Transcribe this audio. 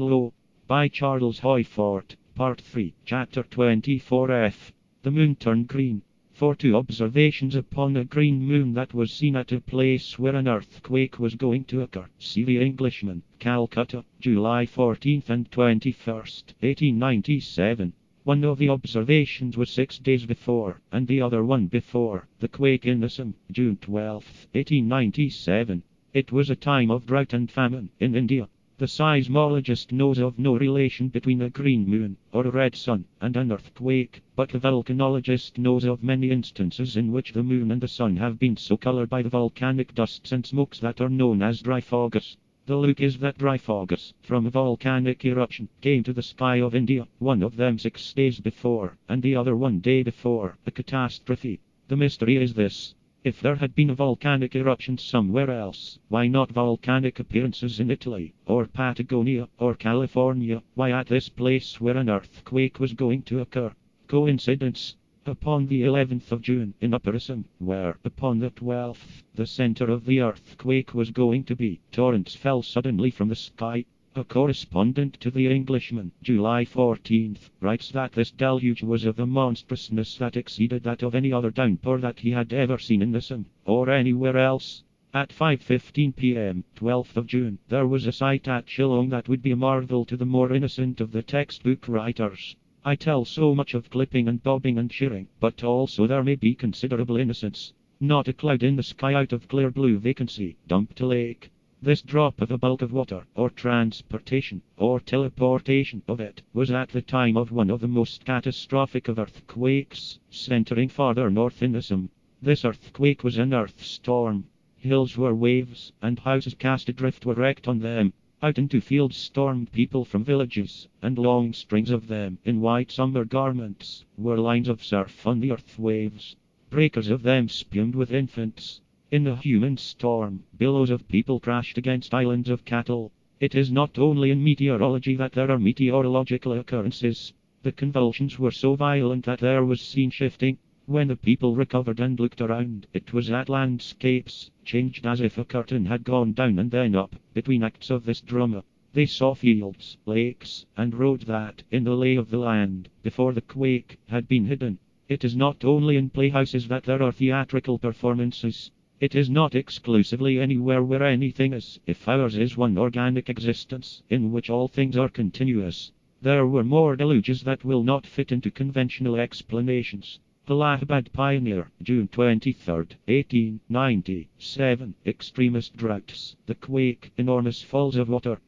Low. By Charles Hoyfort. Part 3, Chapter 24F. The moon turned green. For two observations upon a green moon that was seen at a place where an earthquake was going to occur. See the Englishman, Calcutta, July 14th and 21st, 1897. One of the observations was 6 days before, and the other one before, the quake in Assam, June 12th, 1897. It was a time of drought and famine in India. The seismologist knows of no relation between a green moon, or a red sun, and an earthquake, but the volcanologist knows of many instances in which the moon and the sun have been so colored by the volcanic dusts and smokes that are known as dry fogus. The look is that dry fogus, from a volcanic eruption, came to the sky of India, one of them 6 days before, and the other 1 day before, a catastrophe. The mystery is this. If there had been a volcanic eruption somewhere else, why not volcanic appearances in Italy, or Patagonia, or California? Why at this place where an earthquake was going to occur? Coincidence? Upon the 11th of June, in Upper Assam, where, upon the 12th, the center of the earthquake was going to be, torrents fell suddenly from the sky. A correspondent to the Englishman, July 14th, writes that this deluge was of a monstrousness that exceeded that of any other downpour that he had ever seen in Assam, or anywhere else. At 5:15 p.m., 12th of June, there was a sight at Shillong that would be a marvel to the more innocent of the textbook writers. I tell so much of clipping and bobbing and shearing, but also there may be considerable innocence. Not a cloud in the sky out of clear blue vacancy, dumped a lake. This drop of a bulk of water, or transportation, or teleportation of it, was at the time of one of the most catastrophic of earthquakes, centering farther north in Assam. This earthquake was an earth storm. Hills were waves, and houses cast adrift were wrecked on them. Out into fields stormed people from villages, and long strings of them, in white summer garments, were lines of surf on the earth waves. Breakers of them spumed with infants. In a human storm, billows of people crashed against islands of cattle. It is not only in meteorology that there are meteorological occurrences. The convulsions were so violent that there was scene shifting. When the people recovered and looked around, it was at landscapes, changed as if a curtain had gone down and then up, between acts of this drama. They saw fields, lakes, and roads that, in the lay of the land, before the quake, had been hidden. It is not only in playhouses that there are theatrical performances. It is not exclusively anywhere where anything is, if ours is one organic existence, in which all things are continuous. There were more deluges that will not fit into conventional explanations. Allahabad Pioneer, June 23, 1897. Extremist droughts. The quake, enormous falls of water,